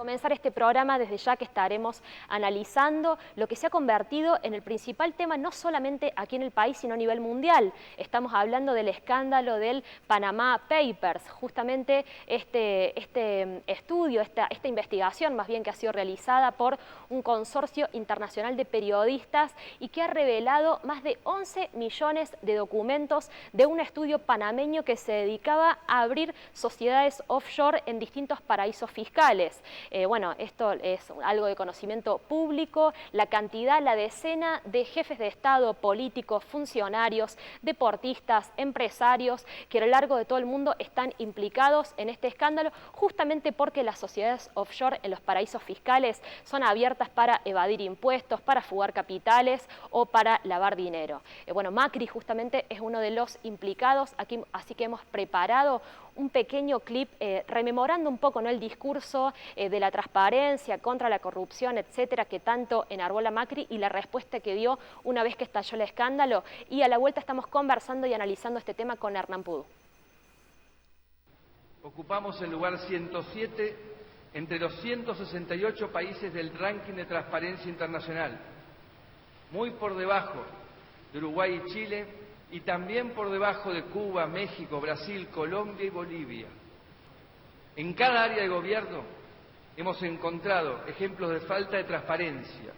comenzar este programa, desde ya que estaremos analizando lo que se ha convertido en el principal tema, no solamente aquí en el país, sino a nivel mundial. Estamos hablando del escándalo del Panama Papers, justamente este estudio, esta investigación más bien que ha sido realizada por un consorcio internacional de periodistas y que ha revelado más de 11 millones de documentos de un estudio panameño que se dedicaba a abrir sociedades offshore en distintos paraísos fiscales. Bueno, esto es algo de conocimiento público, la cantidad, la decena de jefes de Estado, políticos, funcionarios, deportistas, empresarios, que a lo largo de todo el mundo están implicados en este escándalo, justamente porque las sociedades offshore en los paraísos fiscales son abiertas para evadir impuestos, para fugar capitales o para lavar dinero. Bueno, Macri justamente es uno de los implicados aquí, así que hemos preparado un pequeño clip rememorando un poco, ¿no?, el discurso de la transparencia contra la corrupción, etcétera, que tanto enarbola Macri y la respuesta que dio una vez que estalló el escándalo. Y a la vuelta estamos conversando y analizando este tema con Hernán Pudú. Ocupamos el lugar 107 entre los 168 países del ranking de transparencia internacional, muy por debajo de Uruguay y Chile, y también por debajo de Cuba, México, Brasil, Colombia y Bolivia. En cada área de gobierno hemos encontrado ejemplos de falta de transparencia,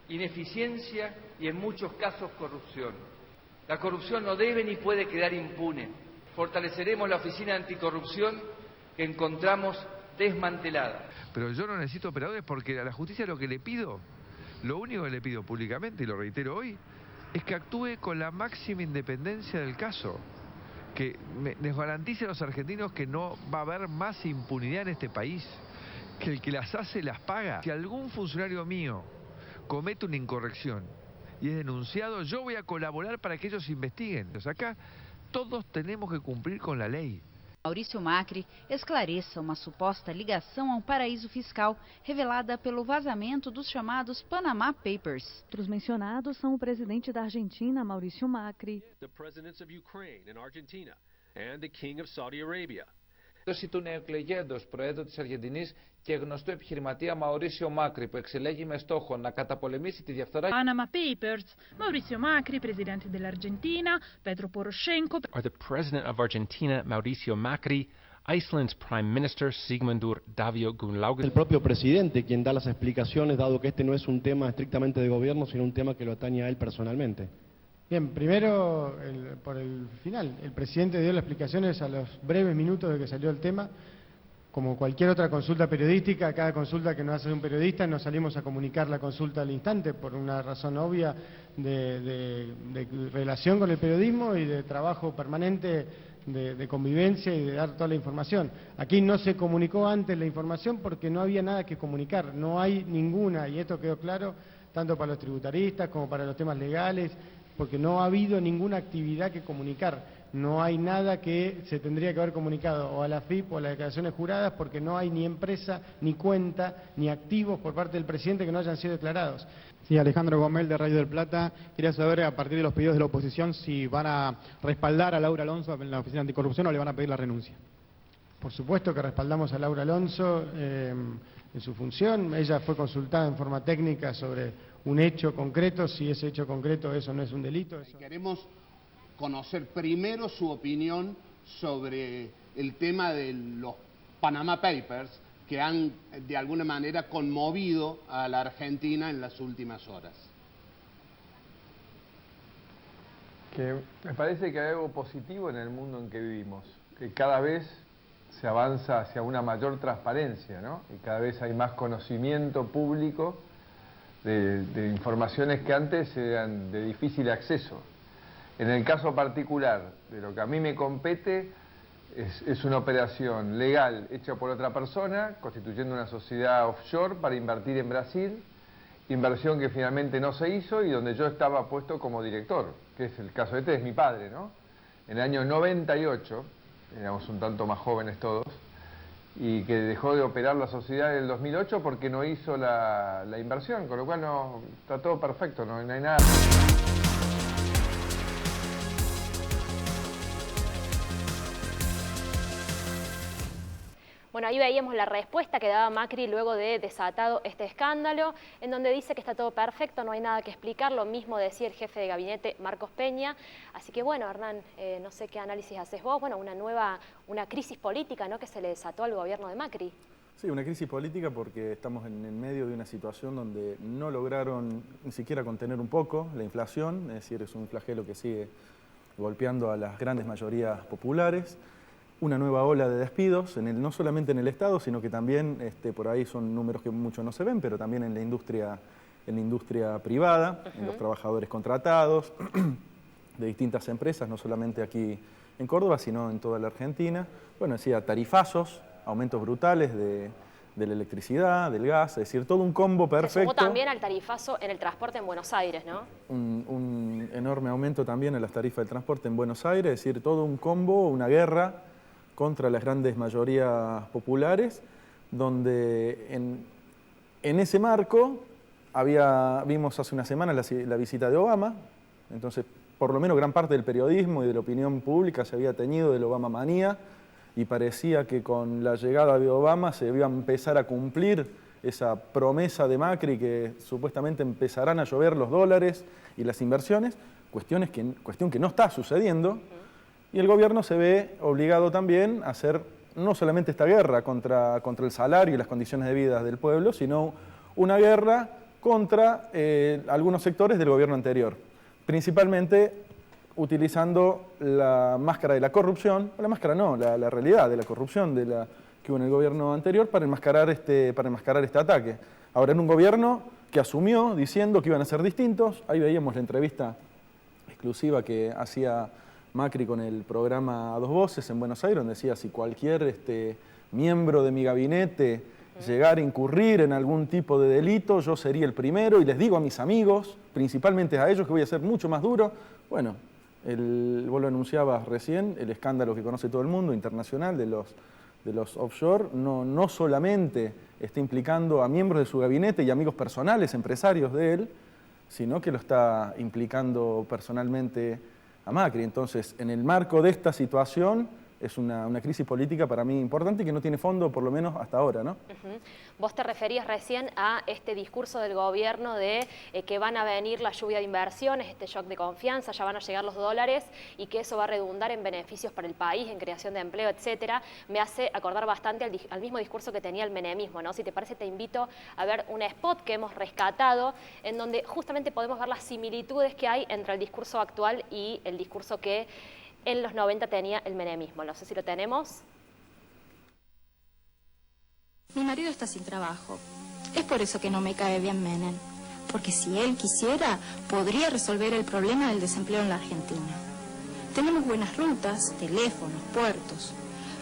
ineficiencia y en muchos casos corrupción. La corrupción no debe ni puede quedar impune. Fortaleceremos la Oficina Anticorrupción que encontramos desmantelada. Pero yo no necesito operadores porque a la justicia lo que le pido, lo único que le pido públicamente, y lo reitero hoy, es que actúe con la máxima independencia del caso, que les garantice a los argentinos que no va a haber más impunidad en este país, que el que las hace las paga. Si algún funcionario mío comete una incorrección y es denunciado, yo voy a colaborar para que ellos investiguen. Entonces acá todos tenemos que cumplir con la ley. Maurício Macri esclareça uma suposta ligação a um paraíso fiscal revelada pelo vazamento dos chamados Panama Papers. Outros mencionados são o presidente da Argentina, Maurício Macri, the presidents of Ukraine and Argentina, and the king of Saudi Arabia. Του νεοεκλεγέντος Προέδρου της Αργεντινής και γνωστού επιχειρηματία Μαουρίσιο Μάκρη, που εξελέγει με στόχο να καταπολεμήσει τη διαφθορά. Panama Papers, Maurício Macri, presidente dell'Argentina, Petro Poroshenko. Or the president of Argentina, Mauricio Macri, Iceland's prime minister, Sigmundur Davíð Gunnlaugsson. El propio presidente quien da las explicaciones, dado que este no es un tema estrictamente de gobierno, sino un tema que lo atañe a él personalmente. Bien, primero, por el final, el presidente dio las explicaciones a los breves minutos de que salió el tema. Como cualquier otra consulta periodística, cada consulta que nos hace un periodista, nos salimos a comunicar la consulta al instante por una razón obvia de relación con el periodismo y de trabajo permanente de convivencia y de dar toda la información. Aquí no se comunicó antes la información porque no había nada que comunicar, no hay ninguna, y esto quedó claro tanto para los tributaristas como para los temas legales, porque no ha habido ninguna actividad que comunicar, no hay nada que se tendría que haber comunicado o a la FIP o a las declaraciones juradas, porque no hay ni empresa, ni cuenta, ni activos por parte del presidente que no hayan sido declarados. Sí, Alejandro Gomel de Radio del Plata, quería saber a partir de los pedidos de la oposición si van a respaldar a Laura Alonso en la Oficina Anticorrupción o le van a pedir la renuncia. Por supuesto que respaldamos a Laura Alonso en su función. Ella fue consultada en forma técnica sobre un hecho concreto, si ese hecho concreto eso no es un delito. Eso... Queremos conocer primero su opinión sobre el tema de los Panama Papers que han de alguna manera conmovido a la Argentina en las últimas horas. Que me parece que hay algo positivo en el mundo en que vivimos, que cada vez se avanza hacia una mayor transparencia, ¿no? Y cada vez hay más conocimiento público de informaciones que antes eran de difícil acceso. En el caso particular de lo que a mí me compete, es una operación legal hecha por otra persona, constituyendo una sociedad offshore para invertir en Brasil, inversión que finalmente no se hizo y donde yo estaba puesto como director, que es el caso de este, es mi padre, ¿no? En el año 98, éramos un tanto más jóvenes todos, y que dejó de operar la sociedad en el 2008 porque no hizo la inversión, con lo cual no, está todo perfecto, no hay nada. Bueno, ahí veíamos la respuesta que daba Macri luego de desatado este escándalo, en donde dice que está todo perfecto, no hay nada que explicar, lo mismo decía el jefe de gabinete Marcos Peña. Así que bueno, Hernán, no sé qué análisis haces vos, bueno, una crisis política, ¿no?, que se le desató al gobierno de Macri. Sí, una crisis política porque estamos en el medio de una situación donde no lograron ni siquiera contener un poco la inflación, es decir, es un flagelo que sigue golpeando a las grandes mayorías populares. Una nueva ola de despidos, no solamente en el Estado, sino que también, por ahí son números que mucho no se ven, pero también en la industria privada, en los trabajadores contratados de distintas empresas, no solamente aquí en Córdoba, sino en toda la Argentina. Bueno, decía, tarifazos, aumentos brutales de la electricidad, del gas, es decir, todo un combo perfecto. Se sumó también al tarifazo en el transporte en Buenos Aires, ¿no? Un enorme aumento también en las tarifas del transporte en Buenos Aires, es decir, todo un combo, una guerra contra las grandes mayorías populares, donde en ese marco vimos hace una semana la visita de Obama, entonces por lo menos gran parte del periodismo y de la opinión pública se había teñido de la Obama manía, y parecía que con la llegada de Obama se iba a empezar a cumplir esa promesa de Macri que supuestamente empezarán a llover los dólares y las inversiones, cuestión que no está sucediendo. Y el gobierno se ve obligado también a hacer no solamente esta guerra contra el salario y las condiciones de vida del pueblo, sino una guerra contra algunos sectores del gobierno anterior, principalmente utilizando la máscara de la corrupción, o la máscara no, la realidad de la corrupción que hubo en el gobierno anterior para enmascarar este ataque. Ahora, en un gobierno que asumió diciendo que iban a ser distintos, ahí veíamos la entrevista exclusiva que hacía Macri con el programa A Dos Voces en Buenos Aires, donde decía, si cualquier miembro de mi gabinete llegara a incurrir en algún tipo de delito, yo sería el primero, y les digo a mis amigos, principalmente a ellos, que voy a ser mucho más duro. Bueno, vos lo anunciabas recién, el escándalo que conoce todo el mundo, internacional, de los offshore, no solamente está implicando a miembros de su gabinete y amigos personales, empresarios de él, sino que lo está implicando personalmente a Macri. Entonces, en el marco de esta situación, es una crisis política para mí importante y que no tiene fondo, por lo menos hasta ahora, ¿no? Vos te referías recién a este discurso del gobierno de que van a venir la lluvia de inversiones, este shock de confianza, ya van a llegar los dólares y que eso va a redundar en beneficios para el país, en creación de empleo, etcétera. Me hace acordar bastante al mismo discurso que tenía el menemismo, ¿no? Si te parece, te invito a ver un spot que hemos rescatado en donde justamente podemos ver las similitudes que hay entre el discurso actual y el discurso que en los 90 tenía el menemismo. No sé si lo tenemos. Mi marido está sin trabajo. Es por eso que no me cae bien Menem. Porque si él quisiera, podría resolver el problema del desempleo en la Argentina. Tenemos buenas rutas, teléfonos, puertos.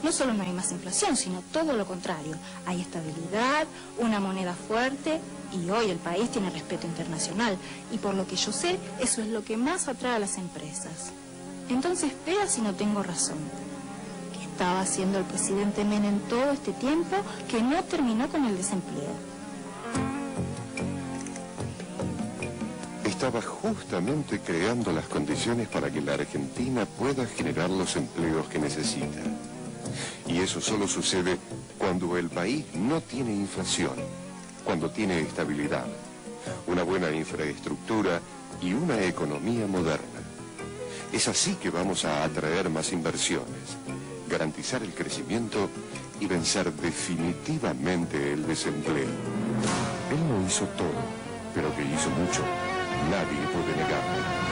No solo no hay más inflación, sino todo lo contrario. Hay estabilidad, una moneda fuerte y hoy el país tiene respeto internacional. Y por lo que yo sé, eso es lo que más atrae a las empresas. Entonces vea si no tengo razón. ¿Qué estaba haciendo el presidente Menem todo este tiempo que no terminó con el desempleo? Estaba justamente creando las condiciones para que la Argentina pueda generar los empleos que necesita. Y eso solo sucede cuando el país no tiene inflación, cuando tiene estabilidad, una buena infraestructura y una economía moderna. Es así que vamos a atraer más inversiones, garantizar el crecimiento y vencer definitivamente el desempleo. Él no hizo todo, pero que hizo mucho, nadie puede negarlo.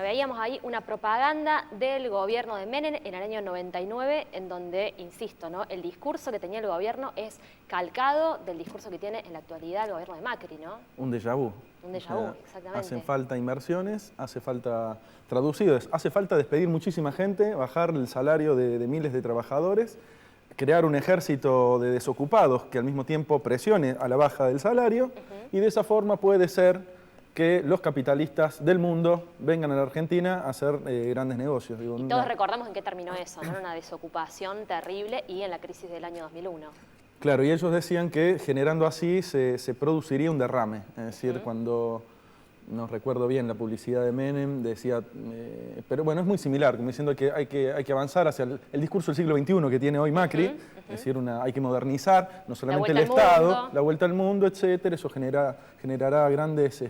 Veíamos ahí una propaganda del gobierno de Menem en el año 99, en donde, insisto, ¿no?, el discurso que tenía el gobierno es calcado del discurso que tiene en la actualidad el gobierno de Macri, ¿no? Un déjà vu. Un déjà vu, exactamente. Hacen falta inversiones, hace falta traducidos, hace falta despedir muchísima gente, bajar el salario de miles de trabajadores, crear un ejército de desocupados que al mismo tiempo presione a la baja del salario, y de esa forma puede ser que los capitalistas del mundo vengan a la Argentina a hacer grandes negocios. Y todos recordamos en qué terminó eso, ¿no? Una desocupación terrible y en la crisis del año 2001. Claro, y ellos decían que generando así se produciría un derrame. Es decir, cuando, no recuerdo bien la publicidad de Menem, decía, pero bueno, es muy similar, como diciendo que hay que avanzar hacia el discurso del siglo XXI que tiene hoy Macri, es decir, hay que modernizar, no solamente el Estado, la vuelta al mundo, etcétera, eso generará grandes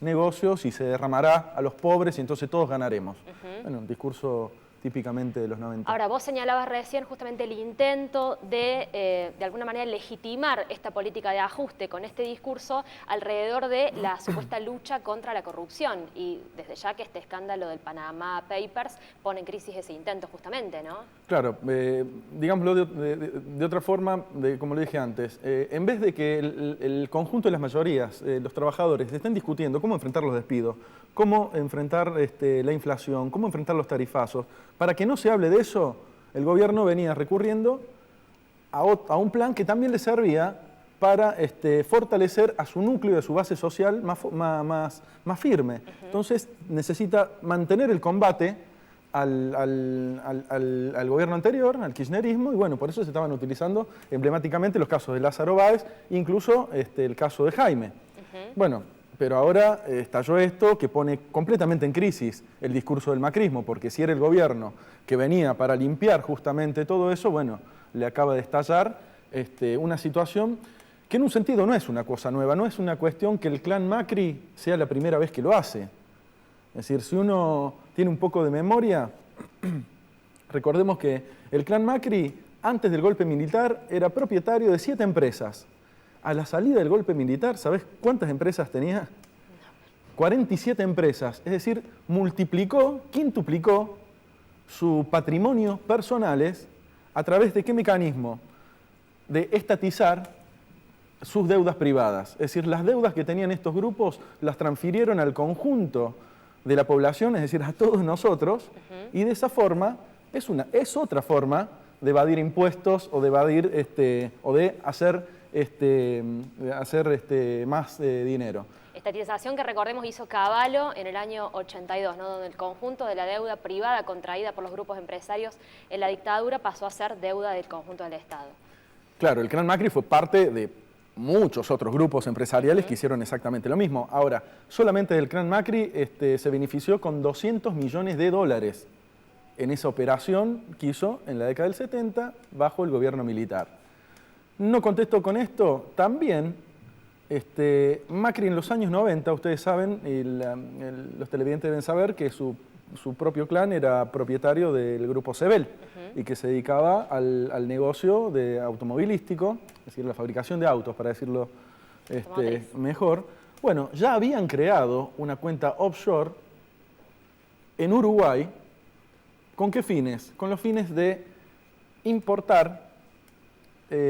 negocios y se derramará a los pobres y entonces todos ganaremos. Bueno, un discurso típicamente de los 90. Ahora, vos señalabas recién justamente el intento de alguna manera legitimar esta política de ajuste con este discurso alrededor de la supuesta lucha contra la corrupción y desde ya que este escándalo del Panama Papers pone en crisis ese intento justamente, ¿no? Claro, digámoslo de otra forma, como le dije antes, en vez de que el conjunto de las mayorías, los trabajadores, estén discutiendo cómo enfrentar los despidos, cómo enfrentar la inflación, cómo enfrentar los tarifazos, para que no se hable de eso, el gobierno venía recurriendo a un plan que también le servía para fortalecer a su núcleo, a su base social más firme. Entonces necesita mantener el combate al gobierno anterior, al kirchnerismo, y bueno, por eso se estaban utilizando emblemáticamente los casos de Lázaro Báez, incluso el caso de Jaime. Bueno, pero ahora estalló esto que pone completamente en crisis el discurso del macrismo, porque si era el gobierno que venía para limpiar justamente todo eso, bueno, le acaba de estallar una situación que en un sentido no es una cosa nueva, no es una cuestión que el clan Macri sea la primera vez que lo hace. Es decir, si uno tiene un poco de memoria, recordemos que el clan Macri, antes del golpe militar, era propietario de 7 empresas. A la salida del golpe militar, ¿sabés cuántas empresas tenía? 47 empresas, es decir, quintuplicó su patrimonio personales a través de qué mecanismo? De estatizar sus deudas privadas. Es decir, las deudas que tenían estos grupos las transfirieron al conjunto de la población, es decir, a todos nosotros, y de esa forma es otra forma de evadir impuestos o de evadir o de hacer más dinero. Estatización que recordemos hizo Cavallo en el año 82, ¿no? Donde el conjunto de la deuda privada contraída por los grupos empresarios en la dictadura pasó a ser deuda del conjunto del Estado. Claro, el clan Macri fue parte de muchos otros grupos empresariales que hicieron exactamente lo mismo. Ahora, solamente del clan Macri se benefició con $200 millones en esa operación que hizo en la década del 70 bajo el gobierno militar. No contesto con esto, también Macri en los años 90, ustedes saben, los televidentes deben saber que su propio clan era propietario del grupo Sebel y que se dedicaba al negocio automovilístico, es decir, la fabricación de autos, para decirlo mejor. Bueno, ya habían creado una cuenta offshore en Uruguay. ¿Con qué fines? Con los fines de importar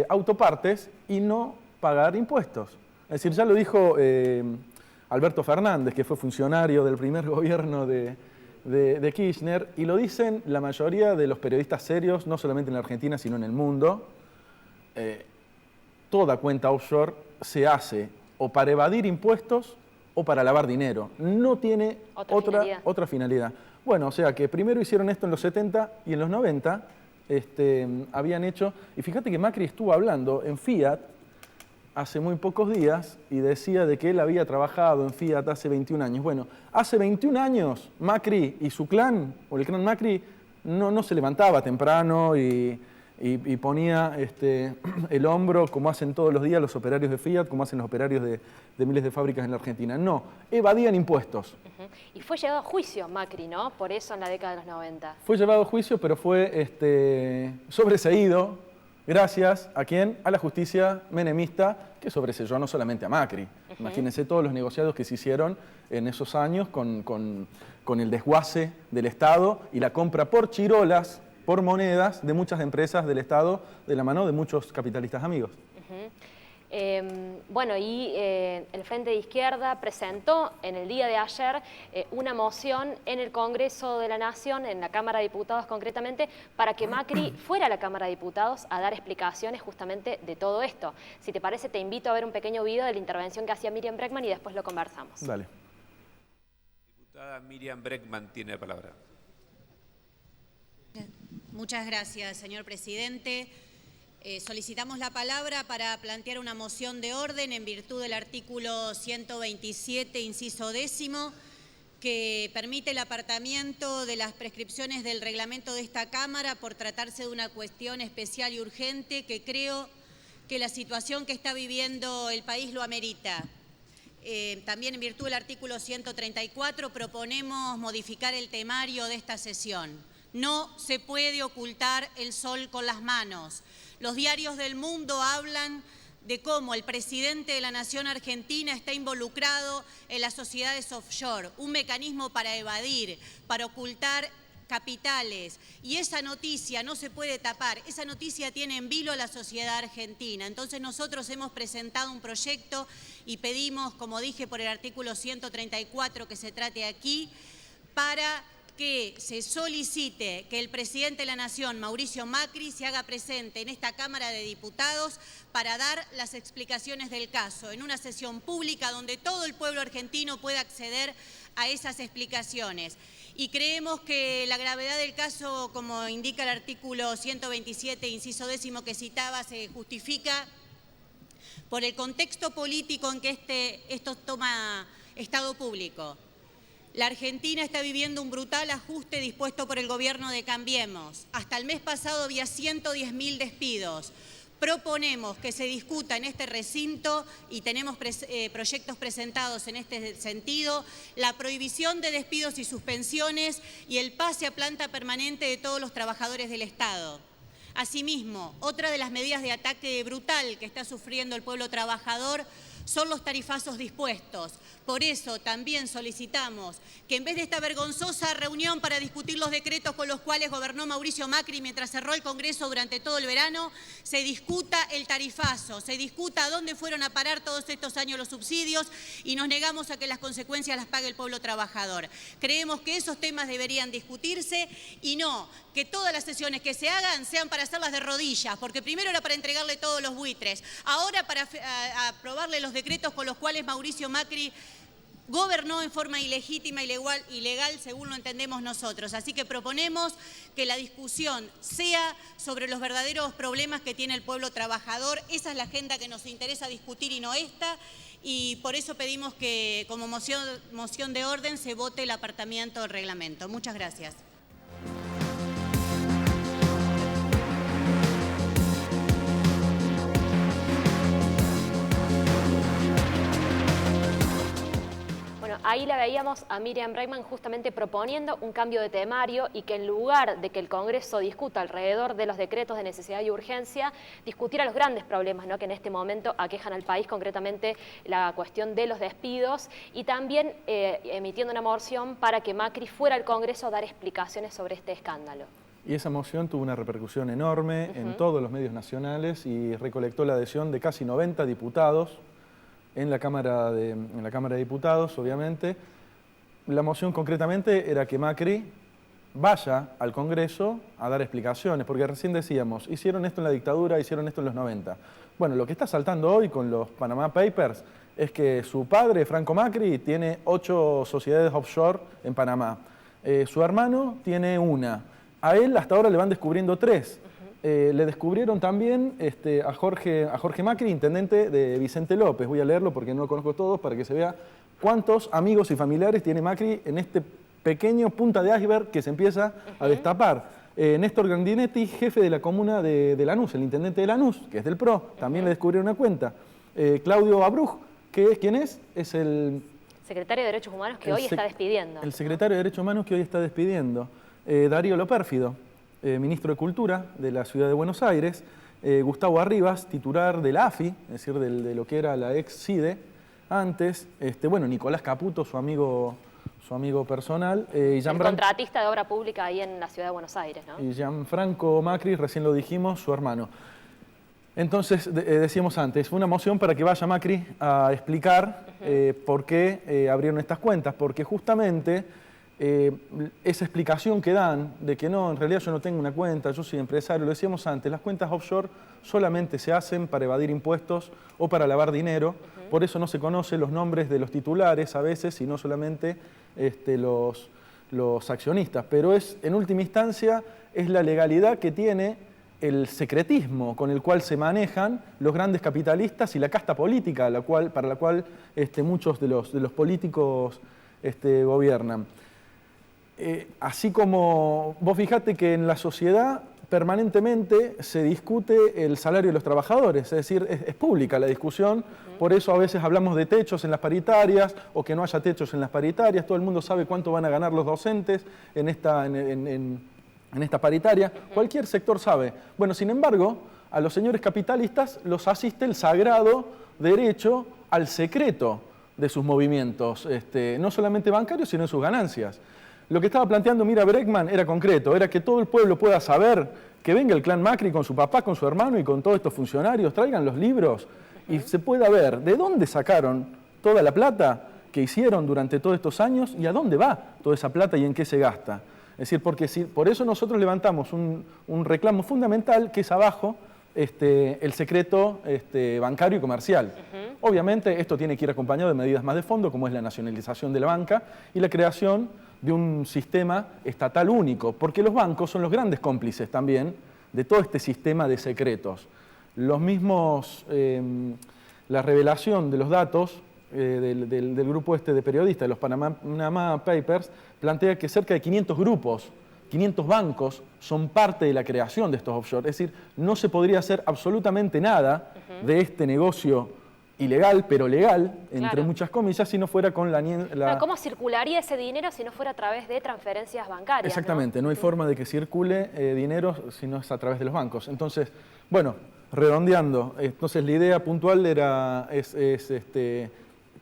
autopartes y no pagar impuestos. Es decir, ya lo dijo Alberto Fernández, que fue funcionario del primer gobierno de Kirchner, y lo dicen la mayoría de los periodistas serios, no solamente en la Argentina, sino en el mundo. Toda cuenta offshore se hace o para evadir impuestos o para lavar dinero. No tiene otra finalidad. Bueno, o sea que primero hicieron esto en los 70 y en los 90 habían hecho... Y fíjate que Macri estuvo hablando en Fiat hace muy pocos días y decía de que él había trabajado en Fiat hace 21 años. Bueno, hace 21 años Macri y su clan, o el clan Macri, no se levantaba temprano y ponía el hombro como hacen todos los días los operarios de Fiat, como hacen los operarios de miles de fábricas en la Argentina. No, evadían impuestos. Y fue llevado a juicio Macri, ¿no? Por eso en la década de los 90. Fue llevado a juicio, pero fue sobreseído, gracias a ¿quién? A la justicia menemista, que sobreseyó no solamente a Macri. Imagínense todos los negociados que se hicieron en esos años con el desguace del Estado y la compra por chirolas, por monedas de muchas empresas del Estado de la mano de muchos capitalistas amigos. Bueno, y el Frente de Izquierda presentó en el día de ayer una moción en el Congreso de la Nación, en la Cámara de Diputados concretamente, para que Macri fuera a la Cámara de Diputados a dar explicaciones justamente de todo esto. Si te parece, te invito a ver un pequeño video de la intervención que hacía Miriam Bregman y después lo conversamos. Dale. Diputada Miriam Bregman tiene la palabra. Muchas gracias, señor presidente. Solicitamos la palabra para plantear una moción de orden en virtud del artículo 127, inciso 10, que permite el apartamiento de las prescripciones del reglamento de esta Cámara por tratarse de una cuestión especial y urgente que creo que la situación que está viviendo el país lo amerita. También en virtud del artículo 134 proponemos modificar el temario de esta sesión. No se puede ocultar el sol con las manos. Los diarios del mundo hablan de cómo el presidente de la Nación Argentina está involucrado en las sociedades offshore, un mecanismo para evadir, para ocultar capitales. Y esa noticia no se puede tapar, esa noticia tiene en vilo a la sociedad argentina. Entonces nosotros hemos presentado un proyecto y pedimos, como dije, por el artículo 134 que se trate aquí, para que se solicite que el presidente de la Nación, Mauricio Macri, se haga presente en esta Cámara de Diputados para dar las explicaciones del caso, en una sesión pública donde todo el pueblo argentino pueda acceder a esas explicaciones. Y creemos que la gravedad del caso, como indica el artículo 127, inciso 10 que citaba, se justifica por el contexto político en que esto toma estado público. La Argentina está viviendo un brutal ajuste dispuesto por el gobierno de Cambiemos. Hasta el mes pasado había 110.000 despidos. Proponemos que se discuta en este recinto, y tenemos proyectos presentados en este sentido, la prohibición de despidos y suspensiones y el pase a planta permanente de todos los trabajadores del Estado. Asimismo, otra de las medidas de ataque brutal que está sufriendo el pueblo trabajador son los tarifazos dispuestos. Por eso también solicitamos que en vez de esta vergonzosa reunión para discutir los decretos con los cuales gobernó Mauricio Macri mientras cerró el Congreso durante todo el verano, se discuta el tarifazo, se discuta a dónde fueron a parar todos estos años los subsidios y nos negamos a que las consecuencias las pague el pueblo trabajador. Creemos que esos temas deberían discutirse y no que todas las sesiones que se hagan sean para hacerlas de rodillas, porque primero era para entregarle todos los buitres, ahora para aprobarle los decretos con los cuales Mauricio Macri gobernó en forma ilegítima, ilegal, según lo entendemos nosotros. Así que proponemos que la discusión sea sobre los verdaderos problemas que tiene el pueblo trabajador. Esa es la agenda que nos interesa discutir y no esta. Y por eso pedimos que como moción de orden se vote el apartamiento del reglamento. Muchas gracias. Ahí la veíamos a Miriam Bregman justamente proponiendo un cambio de temario y que en lugar de que el Congreso discuta alrededor de los decretos de necesidad y urgencia, discutiera los grandes problemas, ¿no?, que en este momento aquejan al país, concretamente la cuestión de los despidos, y también emitiendo una moción para que Macri fuera al Congreso a dar explicaciones sobre este escándalo. Y esa moción tuvo una repercusión enorme en todos los medios nacionales y recolectó la adhesión de casi 90 diputados, en la Cámara de Diputados, obviamente. La moción concretamente era que Macri vaya al Congreso a dar explicaciones, porque recién decíamos, hicieron esto en la dictadura, hicieron esto en los 90. Bueno, lo que está saltando hoy con los Panama Papers es que su padre, Franco Macri, tiene 8 sociedades offshore en Panamá. Su hermano tiene una. A él hasta ahora le van descubriendo 3. Le descubrieron también a Jorge Macri, intendente de Vicente López. Voy a leerlo porque no lo conozco todos, para que se vea cuántos amigos y familiares tiene Macri en este pequeño punta de iceberg que se empieza a destapar. Néstor Grandinetti, jefe de la comuna de Lanús, el intendente de Lanús, que es del PRO, también le descubrieron una cuenta. Claudio Abruj, ¿quién es? Es el secretario de Derechos Humanos que hoy está despidiendo. El secretario de Derechos Humanos que hoy está despidiendo. Darío Lopérfido, ministro de Cultura de la Ciudad de Buenos Aires, Gustavo Arribas, titular de la AFI, es decir, de lo que era la ex CIDE antes, bueno, Nicolás Caputo, su amigo personal, y el contratista de obra pública ahí en la Ciudad de Buenos Aires, ¿no? Y Gianfranco Macri, recién lo dijimos, su hermano. Entonces, decíamos antes, fue una moción para que vaya Macri a explicar por qué abrieron estas cuentas, porque justamente esa explicación que dan de que no, en realidad yo no tengo una cuenta, yo soy empresario, lo decíamos antes, las cuentas offshore solamente se hacen para evadir impuestos o para lavar dinero, por eso no se conocen los nombres de los titulares a veces, sino solamente los accionistas, pero en última instancia es la legalidad que tiene el secretismo con el cual se manejan los grandes capitalistas y la casta política para la cual muchos de los políticos gobiernan. Así como vos fijate que en la sociedad permanentemente se discute el salario de los trabajadores, es decir, es pública la discusión, por eso a veces hablamos de techos en las paritarias o que no haya techos en las paritarias, todo el mundo sabe cuánto van a ganar los docentes en esta paritaria, cualquier sector sabe. Bueno, sin embargo, a los señores capitalistas los asiste el sagrado derecho al secreto de sus movimientos, no solamente bancarios, sino en sus ganancias. Lo que estaba planteando Mira Bregman era concreto, era que todo el pueblo pueda saber, que venga el clan Macri con su papá, con su hermano y con todos estos funcionarios, traigan los libros y se pueda ver de dónde sacaron toda la plata que hicieron durante todos estos años y a dónde va toda esa plata y en qué se gasta. Es decir, porque por eso nosotros levantamos un reclamo fundamental que es abajo el secreto bancario y comercial. Obviamente esto tiene que ir acompañado de medidas más de fondo, como es la nacionalización de la banca y la creación de un sistema estatal único, porque los bancos son los grandes cómplices también de todo este sistema de secretos. Los mismos, la revelación de los datos del grupo de periodistas, de los Panama Papers, plantea que cerca de 500 grupos, 500 bancos son parte de la creación de estos offshore. Es decir, no se podría hacer absolutamente nada de este negocio ilegal, pero legal, entre muchas comillas, si no fuera con la... ¿Cómo circularía ese dinero si no fuera a través de transferencias bancarias? Exactamente, no hay forma de que circule dinero si no es a través de los bancos. Entonces, bueno, redondeando, entonces la idea puntual era,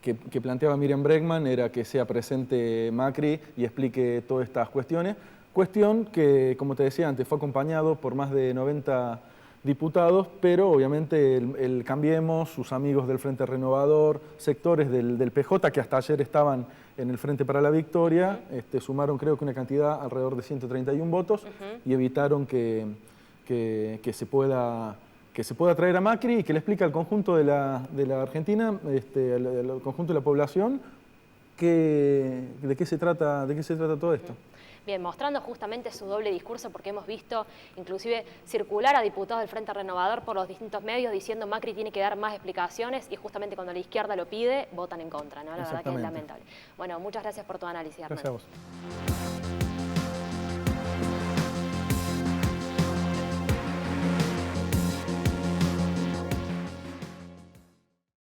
que planteaba Miriam Bregman, era que sea presente Macri y explique todas estas cuestiones. Cuestión que, como te decía antes, fue acompañado por más de 90 diputados, pero obviamente el Cambiemos, sus amigos del Frente Renovador, sectores del PJ que hasta ayer estaban en el Frente para la Victoria, sumaron creo que una cantidad alrededor de 131 votos y evitaron que se pueda traer a Macri y que le explique al conjunto de la Argentina, al conjunto de la población, de qué se trata todo esto. Bien, mostrando justamente su doble discurso, porque hemos visto inclusive circular a diputados del Frente Renovador por los distintos medios diciendo Macri tiene que dar más explicaciones y justamente cuando la izquierda lo pide, votan en contra, ¿no? La verdad que es lamentable. Bueno, muchas gracias por tu análisis, Armando. Gracias a vos.